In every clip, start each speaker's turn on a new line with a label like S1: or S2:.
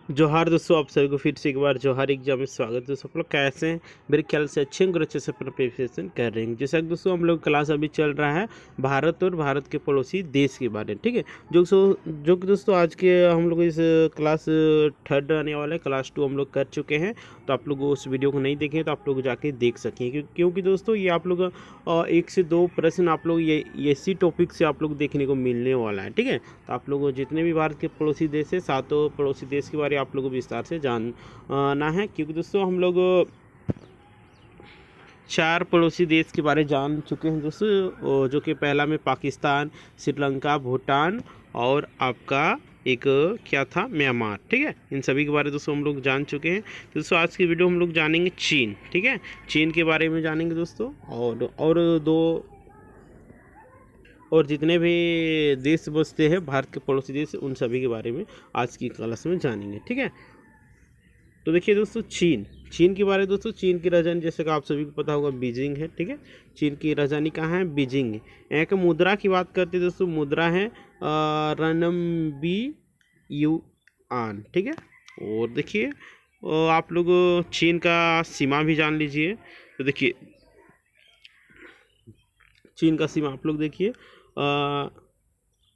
S1: जोहार दोस्तों, आप सभी को फिर से एक बार जोहार एग्जाम में स्वागत है। दोस्तों आप लोग कैसे हैं? मेरे ख्याल से अच्छे और अच्छे से अपना प्रिपरेशन कर रहे हैं। जैसा कि दोस्तों हम लोग क्लास अभी चल रहा है भारत और भारत के पड़ोसी देश के बारे में, ठीक है। जो कि दोस्तों आज के हम लोग इस क्लास थर्ड आने वाला है, क्लास 2 हम लोग कर चुके हैं। तो आप लोग उस वीडियो को नहीं देखें तो आप लोग जाके देख सकें, क्योंकि दोस्तों ये आप लोग 1 से 2 प्रश्न आप लोग ये इसी टॉपिक से आप लोग देखने को मिलने वाला है, ठीक है। तो आप लोग जितने भी भारत के पड़ोसी देश है, सातों पड़ोसी देश के बारे में आप लोगों को विस्तार से जानना है, क्योंकि दोस्तों हम लोग 4 पड़ोसी देश के बारे में जान चुके हैं दोस्तों, जो कि पहला में पाकिस्तान, श्रीलंका, भूटान और आपका एक क्या था, म्यांमार, ठीक है। इन सभी के बारे में दोस्तों हम लोग जान चुके हैं। दोस्तों आज की वीडियो हम लोग जानेंगे चीन, ठीक है। चीन के बारे में जानेंगे दोस्तों, और जितने भी देश बसते हैं भारत के पड़ोसी देश, उन सभी के बारे में आज की क्लास में जानेंगे, ठीक है। तो देखिए दोस्तों, चीन के बारे में दोस्तों, चीन की राजधानी जैसे कि आप सभी को पता होगा बीजिंग है, ठीक है। चीन की राजधानी कहाँ है? बीजिंग। यहाँ के मुद्रा की बात करते हैं दोस्तों, मुद्रा है रनबी युआन, ठीक है। और देखिए आप लोग चीन का सीमा भी जान लीजिए। तो देखिए चीन का सीमा आप लोग देखिए,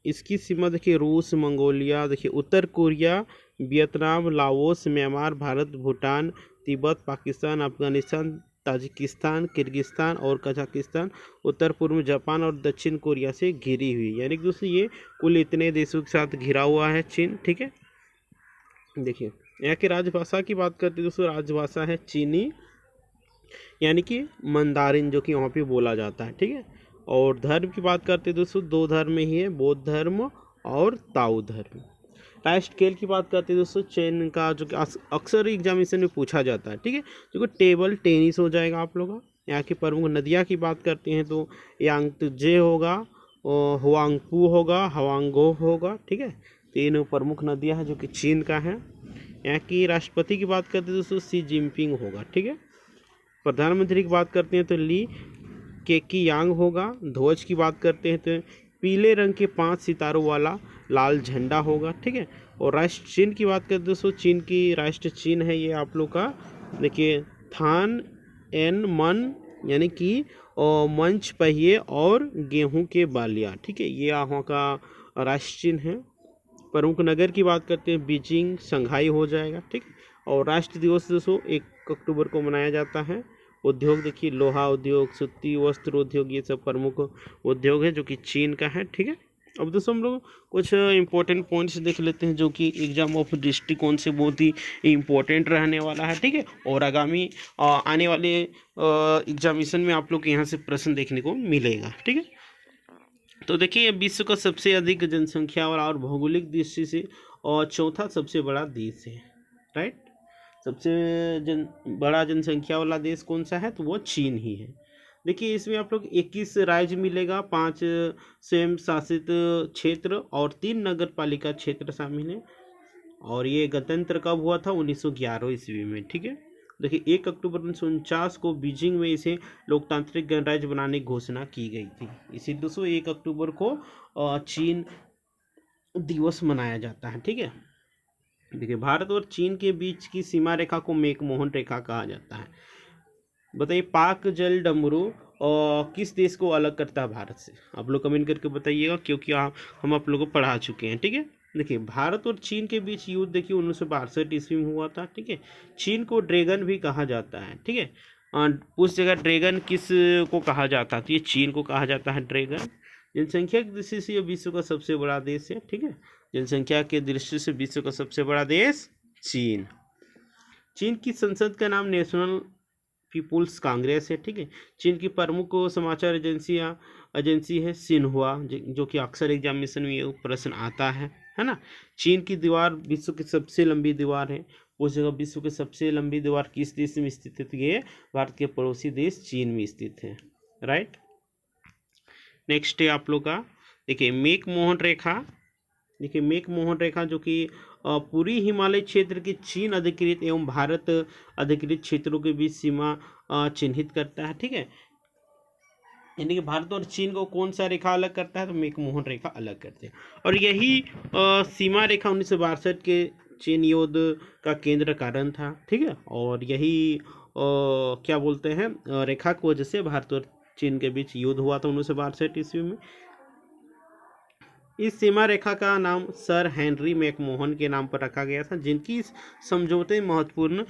S1: इसकी सीमा देखिए रूस, मंगोलिया, देखिए उत्तर Korea, Vietnam, Laos, Myanmar, Bharat, Bhutan, Tibet, Pakistan, Afghanistan, Tajikistan, Kyrgyzstan और कजाकिस्तान, उत्तर पूर्व में जापान और दक्षिण कोरिया से घिरी हुई, यानी कि दोस्तों ये कुल इतने देशों के साथ घिरा हुआ है चीन, ठीक है। देखिए यहाँ की राजभाषा की बात करते हैं दोस्तों, राजभाषा है चीनी, यानी कि मंदारिन, जो कि वहाँ पे बोला जाता है, ठीक है। और धर्म की बात करते हैं दोस्तों, 2 धर्म ही है, बौद्ध धर्म और ताओ धर्म। राष्ट्र खेल की बात करते हैं दोस्तों, चीन का जो कि अक्सर एग्जामिनेशन में पूछा जाता है, ठीक है, जो कि टेबल टेनिस हो जाएगा आप लोगों का। यहाँ की प्रमुख नदियाँ की बात करते हैं तो यांगत्जे होगा, हुआंगपू होगा, हवांगो होगा, ठीक है। 3 प्रमुख नदियाँ हैं जो कि चीन का है। यहाँ की राष्ट्रपति की बात करते हैं दोस्तों, शी जिनपिंग होगा, ठीक है। प्रधानमंत्री की बात करते हैं तो ली केकी यांग होगा। ध्वज की बात करते हैं तो पीले रंग के 5 सितारों वाला लाल झंडा होगा, ठीक है। और राष्ट्र चीन की बात करते हैं दोस्तों, चीन की राष्ट्र चीन है ये आप लोग का, देखिए थान एन मन, यानी कि मंच पहिए और गेहूं के बालियाँ, ठीक है, ये वहाँ का राष्ट्र चिन्ह है। प्रमुख नगर की बात करते हैं, बीजिंग, शंघाई हो जाएगा, ठीक। और राष्ट्र दिवस दोस्तों 1 अक्टूबर को मनाया जाता है। उद्योग देखिए लोहा उद्योग, सूती वस्त्र उद्योग, ये सब प्रमुख उद्योग है जो कि चीन का है, ठीक है। अब दोस्तों हम लोग कुछ इंपॉर्टेंट पॉइंट्स देख लेते हैं जो कि एग्जाम ऑफ दृष्टिकोण से बहुत ही इम्पोर्टेंट रहने वाला है, ठीक है। और आगामी आने वाले एग्जामिनेशन में आप लोग यहाँ से प्रश्न देखने को मिलेगा, ठीक है। तो देखिए विश्व का सबसे अधिक जनसंख्या और भौगोलिक दृष्टि से और चौथा सबसे बड़ा देश है, राइट। सबसे बड़ा जनसंख्या वाला देश कौन सा है? तो वो चीन ही है। देखिए इसमें आप लोग 21 राज्य मिलेगा, 5 स्वयं शासित क्षेत्र और 3 नगर पालिका क्षेत्र शामिल है। और ये गणतंत्र कब हुआ था? 1911 ईस्वी में, ठीक है। देखिए 1 अक्टूबर 1949 को बीजिंग में इसे लोकतांत्रिक गणराज्य बनाने की घोषणा की गई थी। इसी दोस्तों 1 अक्टूबर को चीन दिवस मनाया जाता है, ठीक है। देखिए भारत और चीन के बीच की सीमा रेखा को मैकमोहन रेखा कहा जाता है। बताइए पाक जल डमरू और किस देश को अलग करता है भारत से? आप लोग कमेंट करके बताइएगा, क्योंकि हम आप लोगों को पढ़ा चुके हैं, ठीक है। देखिए भारत और चीन के बीच युद्ध देखिए 1962 ईस्वी में हुआ था, ठीक है। चीन को ड्रैगन भी कहा जाता है, ठीक है। उस जगह ड्रैगन किस को कहा जाता है? तो ये चीन को कहा जाता है ड्रैगन। जनसंख्या की दृष्टि से ये विश्व का सबसे बड़ा देश है, ठीक है। जनसंख्या के दृष्टि से विश्व का सबसे बड़ा देश चीन। चीन की संसद का नाम नेशनल पीपुल्स कांग्रेस है, ठीक है। चीन की प्रमुख समाचार एजेंसी है सिन्हुआ, जो कि अक्सर एग्जामिनेशन में ये प्रश्न आता है ना। चीन की दीवार विश्व की सबसे लंबी दीवार है। उस जगह विश्व की सबसे लंबी दीवार किस देश में स्थित है? तो ये भारत के पड़ोसी देश चीन में स्थित है, राइट। नेक्स्ट है आप लोग का, देखिए मैकमोहन रेखा। देखिए मैकमोहन रेखा जो कि पूरी हिमालय क्षेत्र के चीन अधिकृत एवं भारत अधिकृत क्षेत्रों के बीच सीमा चिन्हित करता है, ठीक है। यानी कि भारत और चीन को कौन सा रेखा अलग करता है? तो मैकमोहन रेखा अलग करते हैं। और यही सीमा रेखा 1962 के चीन युद्ध का केंद्र कारण था, ठीक है। और यही क्या बोलते हैं रेखा की वजह से भारत और चीन के बीच युद्ध हुआ था 1962 ईस्वी में। इस सीमा रेखा का नाम सर हेनरी मैकमोहन के नाम पर रखा गया था, जिनकी इस समझौते में महत्वपूर्ण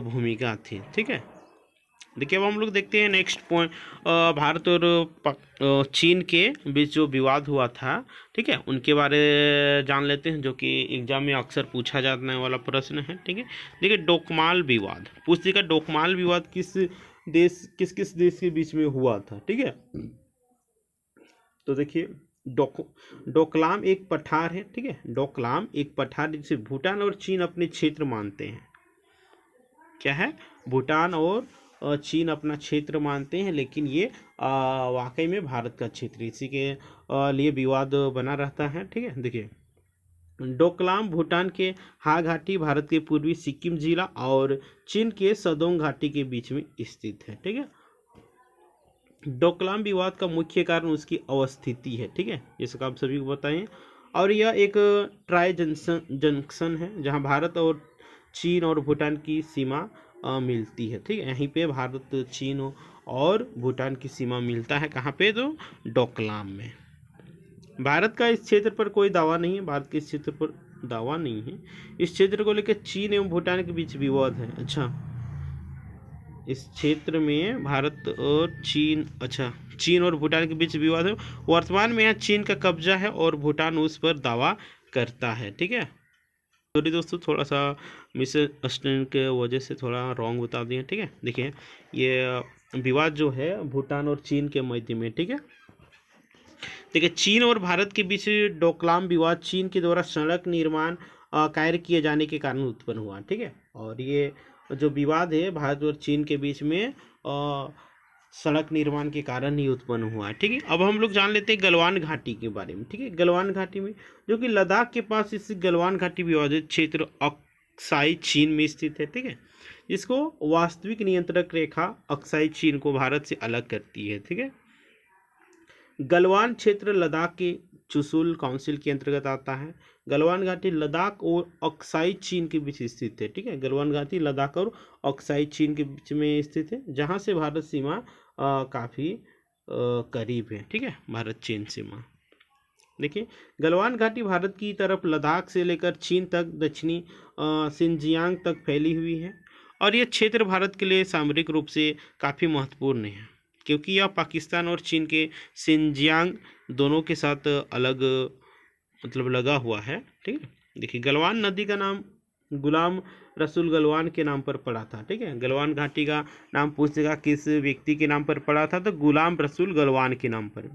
S1: भूमिका थी, ठीक है। देखिए अब हम लोग देखते हैं नेक्स्ट पॉइंट, भारत और चीन के बीच जो विवाद हुआ था, ठीक है, उनके बारे जान लेते हैं, जो कि एग्जाम में अक्सर पूछा जाने वाला प्रश्न है, ठीक है। देखिए डोकमाल विवाद पूछ देगा, डोकमाल विवाद किस किस देश के बीच में हुआ था, ठीक है। तो देखिए डोकलाम एक पठार है, ठीक है। डोकलाम एक पठार जिसे भूटान और चीन अपने क्षेत्र मानते हैं। क्या है? भूटान और चीन अपना क्षेत्र मानते हैं, लेकिन ये वाकई में भारत का क्षेत्र, इसी के लिए विवाद बना रहता है, ठीक है। देखिए डोकलाम भूटान के हा घाटी, भारत के पूर्वी सिक्किम जिला और चीन के सदोंग घाटी के बीच में स्थित है, ठीक है। डोकलाम विवाद का मुख्य कारण उसकी अवस्थिति है, ठीक है, जैसे कि आप सभी को बताएं। और यह एक ट्राई जंक्शन है जहां भारत और चीन और भूटान की सीमा मिलती है, ठीक है। यहीं पे भारत चीन और भूटान की सीमा मिलता है, कहाँ पे? तो डोकलाम में। भारत का इस क्षेत्र पर कोई दावा नहीं है, भारत के इस क्षेत्र पर दावा नहीं है। इस क्षेत्र को लेकर चीन एवं भूटान के बीच विवाद है। अच्छा, इस क्षेत्र में भारत और चीन, अच्छा चीन और भूटान के बीच विवाद है। वर्तमान में यहाँ चीन का कब्जा है और भूटान उस पर दावा करता है, ठीक है। सॉरी दोस्तों, थोड़ा सा मिसअंडरस्टैंडिंग के वजह से थोड़ा रॉन्ग बता दिए, ठीक है। देखिए ये विवाद जो है भूटान और चीन के मध्य में, ठीक है। देखिए चीन और भारत के बीच डोकलाम विवाद चीन के द्वारा सड़क निर्माण कार्य किए जाने के कारण उत्पन्न हुआ, ठीक है। और ये जो विवाद है भारत और चीन के बीच में सड़क निर्माण के कारण ही उत्पन्न हुआ है, ठीक है। अब हम लोग जान लेते हैं गलवान घाटी के बारे में, ठीक है। गलवान घाटी में, जो कि लद्दाख के पास इस गलवान घाटी विवादित क्षेत्र अक्साई चीन में स्थित है, ठीक है। इसको वास्तविक नियंत्रक रेखा अक्साई चीन को भारत से अलग करती है, ठीक है। गलवान क्षेत्र लद्दाख के चुशुल काउंसिल के अंतर्गत आता है। गलवान घाटी लद्दाख और अक्साई चीन के बीच स्थित है, ठीक है। गलवान घाटी लद्दाख और अक्साई चीन के बीच में स्थित है, जहां से भारत सीमा काफ़ी करीब है, ठीक है, भारत चीन सीमा। देखिए गलवान घाटी भारत की तरफ लद्दाख से लेकर चीन तक दक्षिणी सिंजियांग तक फैली हुई है, और यह क्षेत्र भारत के लिए सामरिक रूप से काफ़ी महत्वपूर्ण है, क्योंकि यह पाकिस्तान और चीन के सिंजियांग दोनों के साथ अलग मतलब लगा हुआ है, ठीक है। देखिए गलवान नदी का नाम गुलाम रसूल गलवान के नाम पर पड़ा था, ठीक है। गलवान घाटी का नाम पूछेगा किस व्यक्ति के नाम पर पड़ा था, तो गुलाम रसूल गलवान के नाम पर।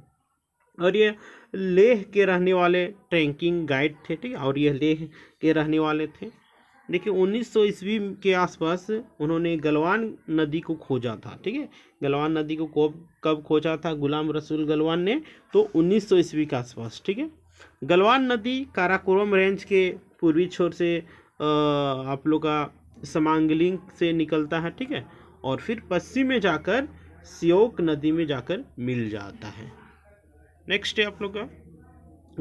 S1: और ये लेह के रहने वाले ट्रैकिंग गाइड थे, ठीक है, और ये लेह के रहने वाले थे। देखिए 1900 ईस्वी के आसपास उन्होंने गलवान नदी को खोजा था, ठीक है। गलवान नदी को कब खोजा था गुलाम रसूल गलवान ने? तो 1900 ईस्वी के आसपास, ठीक है। गलवान नदी काराकोरम रेंज के पूर्वी छोर से आप लोग का समांगलिंग से निकलता है, ठीक है, और फिर पश्चिम में जाकर सियोक नदी में जाकर मिल जाता है। नेक्स्ट है आप लोग का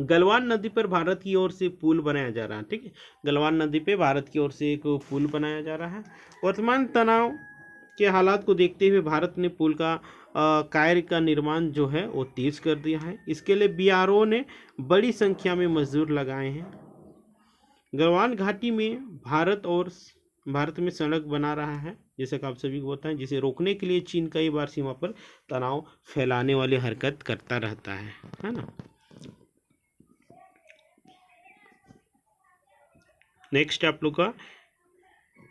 S1: गलवान नदी पर भारत की ओर से पुल बनाया जा रहा है, ठीक है। गलवान नदी पे भारत की ओर से एक पुल बनाया जा रहा है। वर्तमान तनाव के हालात को देखते हुए भारत ने पुल का कार्य का निर्माण जो है वो तेज कर दिया है। इसके लिए बीआरओ ने बड़ी संख्या में मजदूर लगाए हैं। गलवान घाटी में भारत में सड़क बना रहा है, जैसे कि आप सभी को बताएं, जिसे रोकने के लिए चीन कई बार सीमा पर तनाव फैलाने वाली हरकत करता रहता है ना। नेक्स्ट आप लोग का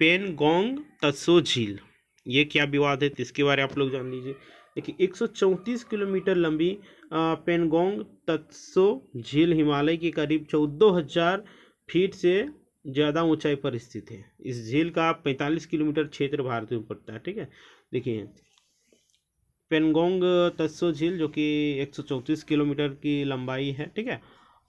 S1: पेनगोंग त्सो झील, ये क्या विवाद है, तो इसके बारे में आप लोग जान लीजिए। देखिए 134 किलोमीटर लंबी पेनगोंग त्सो झील हिमालय के करीब 14,000 फीट से ज़्यादा ऊंचाई पर स्थित है। इस झील का 45 किलोमीटर क्षेत्र भारत में पड़ता है, ठीक है। देखिए पेनगोंग त्सो झील जो कि 134 किलोमीटर की लंबाई है, ठीक है,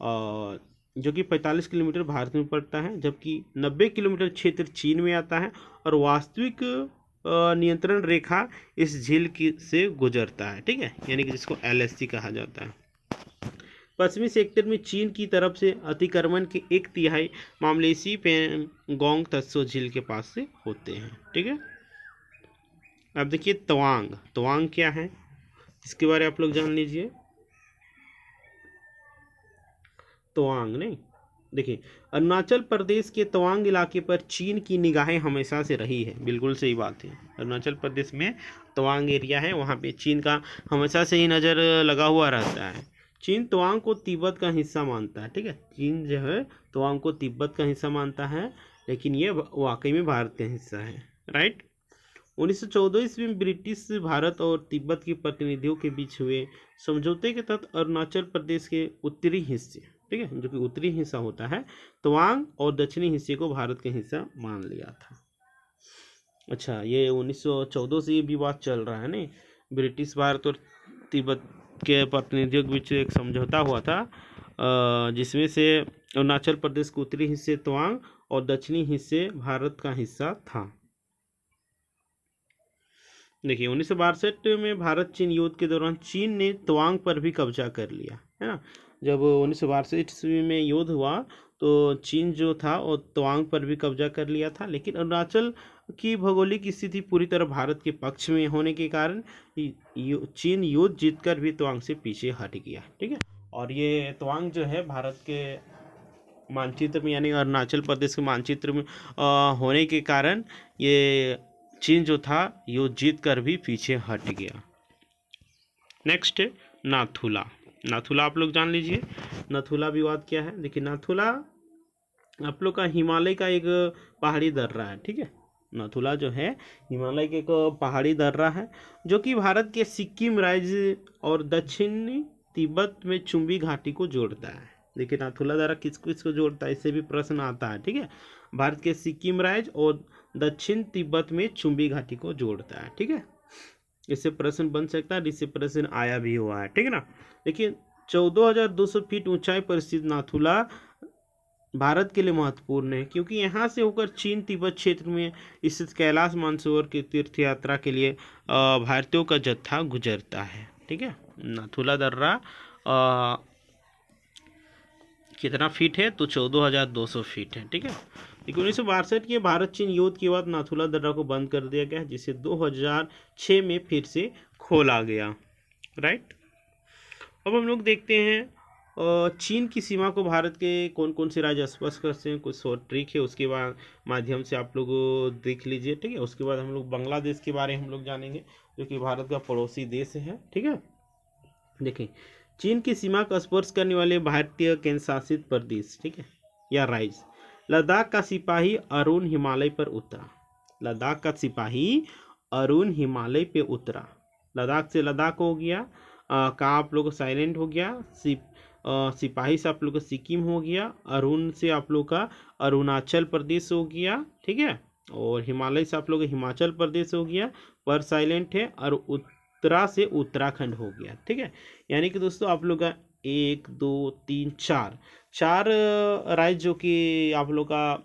S1: और जो कि 45 किलोमीटर भारत में पड़ता है, जबकि 90 किलोमीटर क्षेत्र चीन में आता है, और वास्तविक नियंत्रण रेखा इस झील की से गुजरता है, ठीक है, यानी कि जिसको LSC कहा जाता है। पश्चिमी सेक्टर में चीन की तरफ से अतिक्रमण के 1/3 मामले इसी पेंगोंग त्सो झील के पास से होते हैं। ठीक है, अब देखिए तवांग। तवांग क्या है इसके बारे में आप लोग जान लीजिए। तवांग नहीं, देखिए अरुणाचल प्रदेश के तवांग इलाके पर चीन की निगाहें हमेशा से रही है। बिल्कुल सही बात है, अरुणाचल प्रदेश में तवांग एरिया है, वहाँ पे चीन का हमेशा से ही नज़र लगा हुआ रहता है। चीन तवांग को तिब्बत का हिस्सा मानता है। ठीक है, चीन जो है तवांग को तिब्बत का हिस्सा मानता है, लेकिन ये वाकई में भारत का हिस्सा है। राइट। 1914 ईस्वी में ब्रिटिश भारत और तिब्बत के प्रतिनिधियों के बीच हुए समझौते के तहत अरुणाचल प्रदेश के उत्तरी हिस्से, ठीक है, जो कि उत्तरी हिस्सा होता है, तवांग और दक्षिणी हिस्से को भारत का हिस्सा मान लिया था। अच्छा, ये 1914 से ये विवाद चल रहा है नहीं, ब्रिटिश भारत और तिब्बत के प्रतिनिधियों के बीच एक समझौता हुआ था, जिसमें से अरुणाचल प्रदेश के उत्तरी हिस्से तवांग और दक्षिणी हिस्से भारत का हिस्सा था। देखिए 1962 में भारत चीन युद्ध के दौरान चीन ने तवांग पर भी कब्जा कर लिया, है ना। जब 1962 ईस्वी में युद्ध हुआ तो चीन जो था वो तवांग पर भी कब्जा कर लिया था, लेकिन अरुणाचल की भौगोलिक स्थिति पूरी तरह भारत के पक्ष में होने के कारण चीन युद्ध जीतकर भी तवांग से पीछे हट गया। ठीक है, और ये तवांग जो है भारत के मानचित्र में यानी अरुणाचल प्रदेश के मानचित्र में होने के कारण ये चीन जो था युद्ध जीत कर भी पीछे हट गया। नेक्स्ट है नाथुला। नाथुला आप लोग जान लीजिए, नाथुला विवाद क्या है। देखिए नाथुला आप लोग का हिमालय का एक पहाड़ी दर्रा है। ठीक है, नाथुला जो है हिमालय के एक पहाड़ी दर्रा है जो कि भारत के सिक्किम राज्य और दक्षिणी तिब्बत में चुंबी घाटी को जोड़ता है। देखिए नाथुला दर्रा किस किस को जोड़ता है, इससे भी प्रश्न आता है। ठीक है, भारत के सिक्किम राज्य और दक्षिण तिब्बत में चुंबी घाटी को जोड़ता है। ठीक है, इससे प्रश्न बन सकता है, इससे प्रश्न आया भी हुआ है। ठीक है ना। देखिए 14,200 फीट ऊंचाई पर स्थित नाथुला भारत के लिए महत्वपूर्ण है क्योंकि यहाँ से होकर चीन तिब्बत क्षेत्र में स्थित कैलाश मानसरोवर की तीर्थ यात्रा के लिए भारतीयों का जत्था गुजरता है। ठीक है, नाथुला दर्रा कितना फीट है तो 14,200 फीट है। ठीक है, लेकिन 1962 के भारत चीन युद्ध के बाद नाथुला दर्रा को बंद कर दिया गया, जिसे 2006 में फिर से खोला गया। राइट। अब हम लोग देखते हैं चीन की सीमा को भारत के कौन कौन से राज्य स्पर्श करते हैं, कुछ शॉर्ट ट्रिक है, उसके बाद माध्यम से आप लोग देख लीजिए। ठीक है, उसके बाद हम लोग बांग्लादेश के बारे में हम लोग जानेंगे जो कि भारत का पड़ोसी देश है। ठीक है, देखिए चीन की सीमा को स्पर्श करने वाले भारतीय केंद्र शासित प्रदेश, ठीक है, या राज्य। लद्दाख का सिपाही अरुण हिमालय पर उतरा। लद्दाख का सिपाही अरुण हिमालय पे उतरा। लद्दाख से लद्दाख हो गया, का आप लोग साइलेंट हो गया, सिपाही से आप लोग का सिक्किम हो गया, अरुण से आप लोग का अरुणाचल प्रदेश हो गया। ठीक है, और हिमालय से आप लोग हिमाचल प्रदेश हो गया, पर साइलेंट है, और उत्तरा से उत्तराखंड हो गया। ठीक है, यानी कि दोस्तों आप लोग का 1 2 3 4 राज्य जो कि आप लोग का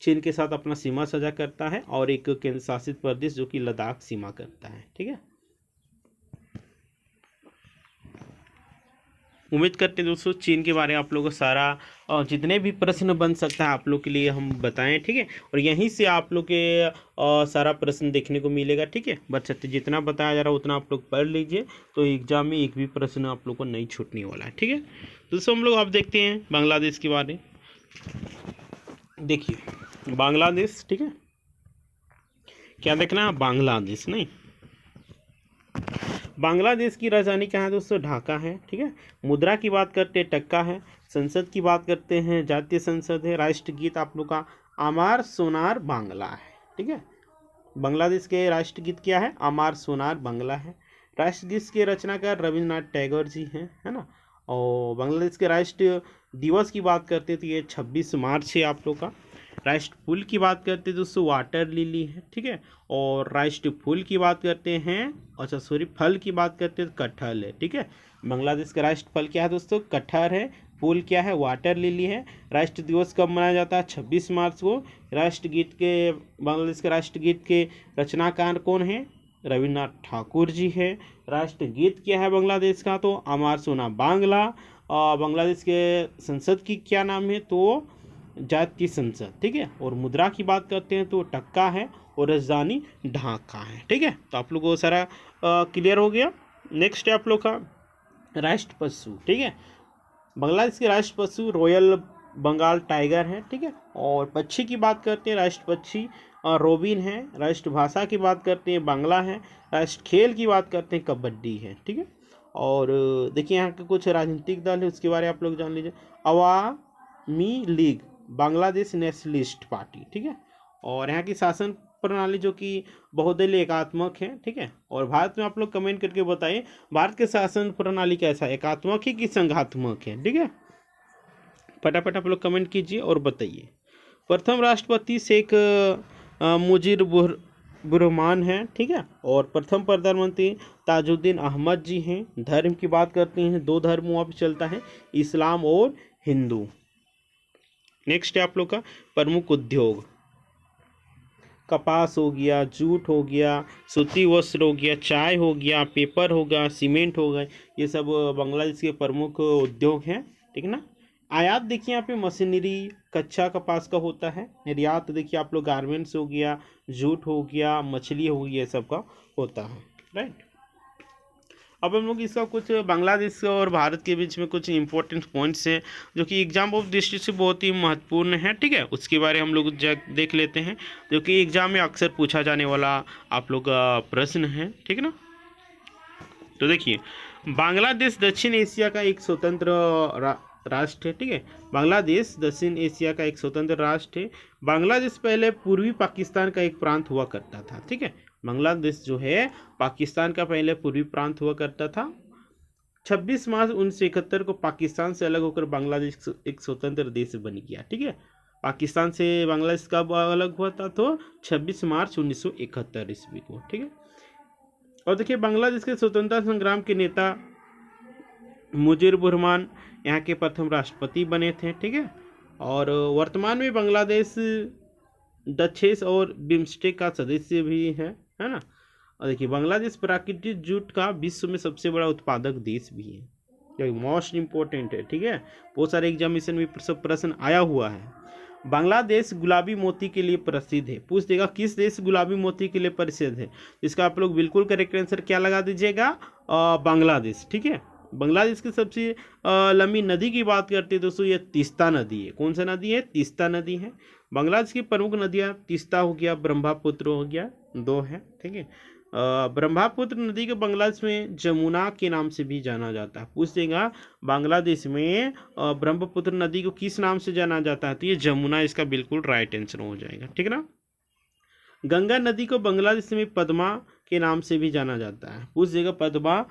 S1: चीन के साथ अपना सीमा साझा करता है, और एक केंद्र शासित प्रदेश जो कि लद्दाख सीमा करता है। ठीक है, उम्मीद करते हैं दोस्तों चीन के बारे में आप लोगों को सारा जितने भी प्रश्न बन सकता है आप लोग के लिए हम बताएं। ठीक है, और यहीं से आप लोग के सारा प्रश्न देखने को मिलेगा। ठीक है, बच्चे जितना बताया जा रहा है उतना आप लोग पढ़ लीजिए, तो एग्जाम में एक भी प्रश्न आप लोग को नहीं छूटने वाला है। ठीक है, दोस्तों हम लोग आप देखते हैं बांग्लादेश के बारे में। देखिए बांग्लादेश, ठीक है, क्या देखना है, बांग्लादेश नहीं, बांग्लादेश की राजधानी कहाँ है दोस्तों, ढाका है। ठीक है, मुद्रा की बात करते हैं टक्का है, संसद की बात करते हैं जातीय संसद है, राष्ट्रगीत आप लोग का अमार सोनार बांग्ला है। ठीक है, बांग्लादेश के राष्ट्रगीत क्या है, अमार सोनार बांग्ला है। राष्ट्रगीत के रचनाकार रविंद्रनाथ टैगोर जी हैं, है ना। और बांग्लादेश के राष्ट्रीय दिवस की बात करते हैं तो ये 26 मार्च है आप लोग का। राष्ट्र फूल की बात करते हैं दोस्तों वाटर लिली है। ठीक है, और राष्ट्र फूल की बात करते हैं, अच्छा सॉरी फल की बात करते हैं तो कटहल है। ठीक है, बांग्लादेश का राष्ट्र फल क्या है दोस्तों, कटहल है। फूल क्या है, वाटर लिली है। राष्ट्र दिवस कब मनाया जाता है, 26 मार्च को। राष्ट्रगीत के, बांग्लादेश के राष्ट्रगीत के रचनाकार कौन है, रविन्द्रनाथ ठाकुर जी है। राष्ट्रगीत क्या है बांग्लादेश का? तो अमार सोना बांग्ला। बांग्लादेश के संसद की क्या नाम है? तो जातीय संसद, ठीक है। और मुद्रा की बात करते हैं तो टक्का है और राजधानी ढाका है, ठीक है। तो आप लोगों को सारा क्लियर हो गया। नेक्स्ट है आप लोग का राष्ट्र पशु, ठीक है। बांग्लादेश के राष्ट्र पशु रॉयल बंगाल टाइगर है, ठीक है। और पक्षी की बात करते हैं, राष्ट्र पक्षी रोबिन है। राष्ट्रभाषा की बात करते हैं बांग्ला है। राष्ट्र खेल की बात करते हैं कबड्डी है, ठीक है। और देखिए यहाँ के कुछ राजनीतिक दल है, उसके बारे में आप लोग जान लीजिए। अवामी लीग, बांग्लादेश नेशनलिस्ट पार्टी, ठीक है। और यहाँ की शासन प्रणाली जो कि बहुदलीय एकात्मक है, ठीक है। और भारत में आप लोग कमेंट करके बताइए भारत के शासन प्रणाली कैसा है, एकात्मक है कि संघात्मक है, ठीक है। फटाफट आप लोग कमेंट कीजिए और बताइए। प्रथम राष्ट्रपति शेख मुजीबुर रहमान है, ठीक है। और प्रथम प्रधानमंत्री ताजुद्दीन अहमद जी हैं। धर्म की बात करते हैं, दो धर्म वहाँ पे चलता है, इस्लाम और हिंदू। नेक्स्ट है आप लोग का प्रमुख उद्योग, कपास हो गया, जूट हो गया, सूती वस्त्र हो गया, चाय हो गया, पेपर होगा, सीमेंट हो गए, ये सब बांग्लादेश के प्रमुख उद्योग हैं, ठीक है ना। आयात देखिए यहाँ पे मशीनरी कच्चा कपास का होता है। निर्यात देखिए आप लोग गारमेंट्स हो गया, जूट हो गया, मछली हो गई, ये सब का होता है, राइट। अब हम लोग इसका कुछ बांग्लादेश और भारत के बीच में कुछ इंपॉर्टेंट पॉइंट्स हैं जो कि एग्जाम ऑफ दृष्टि से बहुत ही महत्वपूर्ण है, ठीक है। उसके बारे हम लोग देख लेते हैं, जो कि एग्जाम में अक्सर पूछा जाने वाला आप लोग का प्रश्न है, ठीक है ना। तो देखिए बांग्लादेश दक्षिण एशिया का एक स्वतंत्र राष्ट्र है, ठीक है। बांग्लादेश दक्षिण एशिया का एक स्वतंत्र राष्ट्र है। बांग्लादेश पहले पूर्वी पाकिस्तान का एक प्रांत हुआ करता था, ठीक है। बांग्लादेश जो है पाकिस्तान का पहले पूर्वी प्रांत हुआ करता था। 26 मार्च 1971 को पाकिस्तान से अलग होकर बांग्लादेश एक स्वतंत्र देश बन गया, ठीक है। पाकिस्तान से बांग्लादेश कब अलग हुआ था? तो 26 मार्च 1971 ईस्वी को, ठीक है। और देखिए बांग्लादेश के स्वतंत्रता संग्राम के नेता मुजीबुर रहमान यहाँ के प्रथम राष्ट्रपति बने थे, ठीक है। और वर्तमान में बांग्लादेश डचेस और बिम्स्टेक का सदस्य भी है ना। और देखिए बांग्लादेश प्राकृतिक जूट का विश्व में सबसे बड़ा उत्पादक देश भी है, जो मोस्ट इम्पोर्टेंट है, ठीक है। बहुत सारे एग्जामिनेशन में प्रश्न आया हुआ है। बांग्लादेश गुलाबी मोती के लिए प्रसिद्ध है। पूछ देगा किस देश गुलाबी मोती के लिए प्रसिद्ध है, इसका आप लोग बिल्कुल करेक्ट आंसर क्या लगा दीजिएगा? बांग्लादेश, ठीक है। बांग्लादेश की सबसे लंबी नदी की बात करते हैं दोस्तों, ये तीस्ता नदी है। कौन सा नदी है? तीस्ता नदी है। बांग्लादेश की प्रमुख नदियाँ तीस्ता हो गया, ब्रह्मपुत्र हो गया, दो है, ठीक है। ब्रह्मपुत्र नदी को बांग्लादेश में जमुना के नाम से भी जाना जाता है। पूछ देगा बांग्लादेश में ब्रह्मपुत्र नदी को किस नाम से जाना जाता है, तो ये जमुना इसका बिल्कुल राइट आंसर हो जाएगा, ठीक है ना। गंगा नदी को बांग्लादेश में पद्मा के नाम से भी जाना जाता है। पूछ देगा पद्मा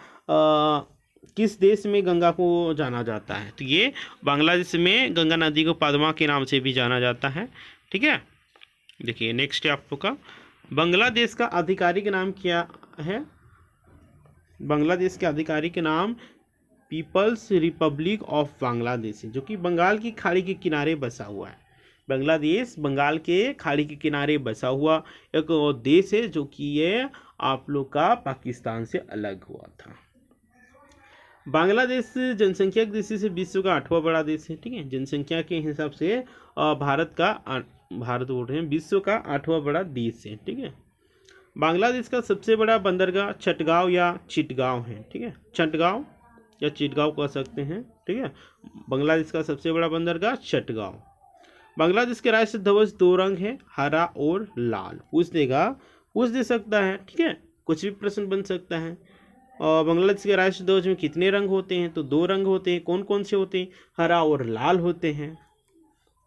S1: किस देश में गंगा को जाना जाता है, तो ये बांग्लादेश में गंगा नदी को पद्मा के नाम से भी जाना जाता है, ठीक है। देखिए नेक्स्ट है आप लोग का बांग्लादेश का आधिकारिक नाम क्या है? बांग्लादेश के आधिकारिक नाम पीपल्स रिपब्लिक ऑफ बांग्लादेश है, जो कि बंगाल की खाड़ी के किनारे बसा हुआ है। बांग्लादेश बंगाल के खाड़ी के किनारे बसा हुआ एक देश है, जो कि ये आप लोग का पाकिस्तान से अलग हुआ था। बांग्लादेश जनसंख्या की दृष्टि से विश्व का 8वां बड़ा देश है, ठीक है। जनसंख्या के हिसाब से भारत बोल रहे हैं विश्व का 8वां बड़ा देश है, ठीक है। बांग्लादेश का सबसे बड़ा बंदरगाह चटगांव या चिटगांव है, ठीक है। चटगांव या चिटगांव कह सकते हैं, ठीक है। बांग्लादेश का सबसे बड़ा बंदरगाह चटगांव। बांग्लादेश के राष्ट्रीय ध्वज 2 रंग है, हरा और लाल। पूछ दे सकता है, ठीक है। कुछ भी प्रश्न बन सकता है। और बांग्लादेश के राष्ट्रीय ध्वज में कितने रंग होते हैं? तो 2 रंग होते हैं। कौन कौन से होते हैं? हरा और लाल होते हैं।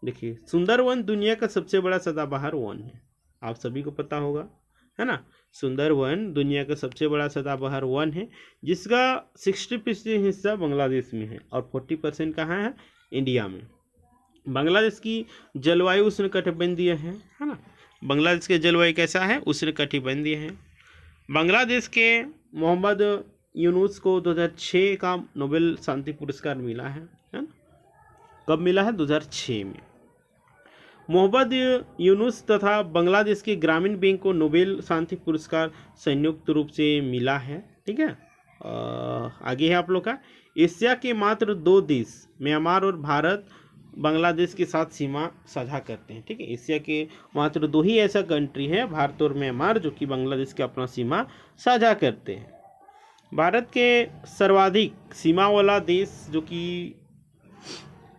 S1: देखिए सुंदरवन दुनिया का सबसे बड़ा सदाबहार वन है, आप सभी को पता होगा, है ना। सुंदरवन दुनिया का सबसे बड़ा सदाबहार वन है, जिसका 60% हिस्सा बांग्लादेश में है और 40% कहाँ है? इंडिया में। बांग्लादेश की जलवायु उष्णकटिबंधीय है ना। बांग्लादेश के जलवायु कैसा है? उष्णकटिबंधीय है। बांग्लादेश के मोहम्मद यूनुस को 2006 का नोबेल शांति पुरस्कार मिला है ना। कब मिला है? 2006 में। मोहम्मद यूनुस तथा बांग्लादेश के ग्रामीण बैंक को नोबेल शांति पुरस्कार संयुक्त रूप से मिला है। ठीक है, आगे है आप लोग का, एशिया के मात्र 2 देश म्यांमार और भारत बांग्लादेश के साथ सीमा साझा करते हैं। ठीक है, एशिया के मात्र 2 ही ऐसा कंट्री है, भारत और म्यांमार, जो कि बांग्लादेश के अपना सीमा साझा करते हैं। भारत के सर्वाधिक सीमा वाला देश, जो कि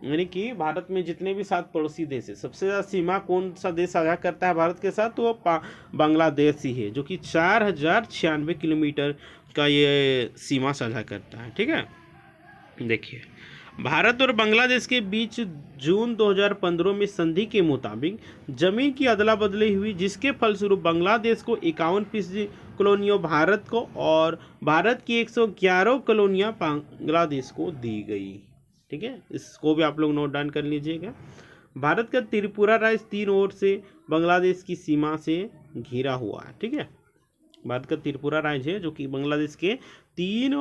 S1: यानी कि भारत में जितने भी 7 पड़ोसी देश है, सबसे ज़्यादा सीमा कौन सा देश साझा करता है भारत के साथ, तो वो बांग्लादेश ही है, जो कि 4096 किलोमीटर का ये सीमा साझा करता है। ठीक है, देखिए भारत और बांग्लादेश के बीच जून 2015 में संधि के मुताबिक जमीन की अदला बदली हुई, जिसके फलस्वरूप बांग्लादेश को 51% कॉलोनियाँ भारत को और भारत की 111 कॉलोनियाँ बांग्लादेश को दी गई। ठीक है, इसको भी आप लोग नोट डाउन कर लीजिएगा। भारत का त्रिपुरा राज्य 3 ओर से बांग्लादेश की सीमा से घिरा हुआ है। ठीक है, भारत का त्रिपुरा राज्य है जो कि बांग्लादेश के 3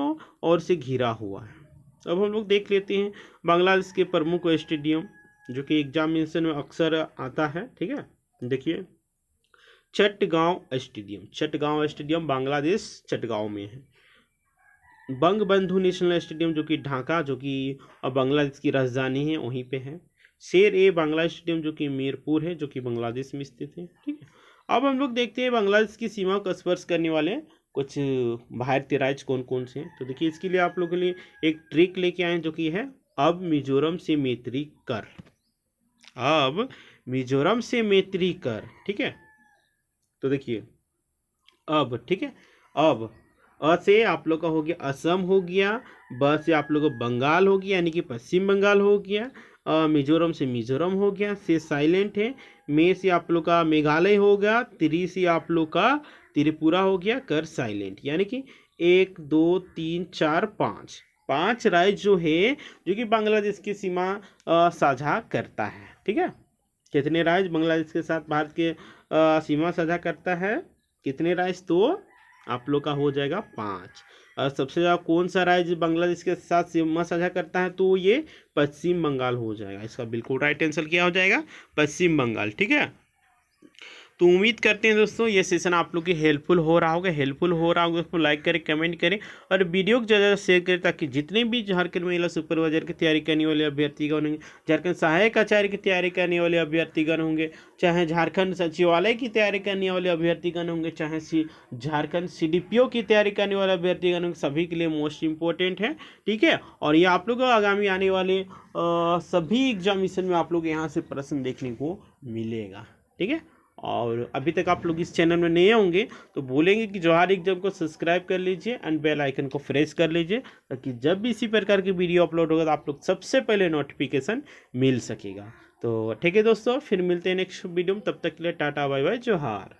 S1: ओर से घिरा हुआ है। अब हम लोग देख लेते हैं बांग्लादेश के प्रमुख स्टेडियम, जो कि एग्जामिनेशन में अक्सर आता है। ठीक है, देखिए चटगांव स्टेडियम बांग्लादेश चटगांव में है। बंगबंधु नेशनल स्टेडियम जो कि ढाका, जो कि बांग्लादेश की राजधानी है, वहीं पे है। शेर-ए बांग्ला स्टेडियम जो कि मीरपुर है, जो कि बांग्लादेश में स्थित है। ठीक है, अब हम लोग देखते हैं बांग्लादेश की सीमा को स्पर्श करने वाले कुछ भारतीय राज्य कौन कौन से हैं। तो देखिए इसके लिए आप लोगों के लिए एक ट्रिक लेके आए हैं, जो कि है अब मिजोरम से मैत्री कर। अब मिजोरम से मैत्री कर। ठीक है, तो देखिए अब, ठीक है, अब अ से आप लोग का हो गया असम हो गया, ब से आप लोग का बंगाल हो गया यानी कि पश्चिम बंगाल हो गया, मिजोरम से मिजोरम हो गया, से साइलेंट है, मे से आप लोग का मेघालय हो गया, त्रि से आप लोग का त्रिपुरा हो गया, कर साइलेंट, यानी कि 1 2 3 4 5 राज्य जो है जो कि बांग्लादेश की सीमा साझा करता है। ठीक है, कितने राज्य बांग्लादेश के साथ भारत के सीमा साझा करता है, कितने राज्य, तो आप लोग का हो जाएगा 5। और सबसे ज़्यादा कौन सा राज्य बांग्लादेश के साथ सीमा साझा करता है, तो ये पश्चिम बंगाल हो जाएगा। इसका बिल्कुल राइट आंसर क्या हो जाएगा, पश्चिम बंगाल। ठीक है, तो उम्मीद करते हैं दोस्तों ये सेशन आप लोग की हेल्पफुल हो रहा होगा। उसको लाइक करें, कमेंट करें और वीडियो को ज़्यादा शेयर करें, ताकि जितने भी झारखंड महिला सुपरवाइजर की तैयारी करने वाले अभ्यर्थीगण होंगे, झारखंड सहायक आचार्य की तैयारी करने वाले अभ्यर्थीगण होंगे, चाहे झारखंड सचिवालय की तैयारी करने वाले अभ्यर्थीगण होंगे, चाहे झारखंड CDPO की तैयारी करने वाले अभ्यर्थीगण होंगे, सभी के लिए मोस्ट इंपॉर्टेंट है। ठीक है, और ये आप लोग को आगामी आने वाले सभी एग्जामिनेशन में आप लोग यहाँ से प्रश्न देखने को मिलेगा। ठीक है, और अभी तक आप लोग इस चैनल में नए होंगे तो बोलेंगे कि जोहार एग्जाम को सब्सक्राइब कर लीजिए एंड बेल आइकन को प्रेस कर लीजिए, ताकि जब भी इसी प्रकार की वीडियो अपलोड होगा तो आप लोग सबसे पहले नोटिफिकेशन मिल सकेगा। तो ठीक है दोस्तों, फिर मिलते हैं नेक्स्ट वीडियो में, तब तक के लिए टाटा बाय बाय जोहार।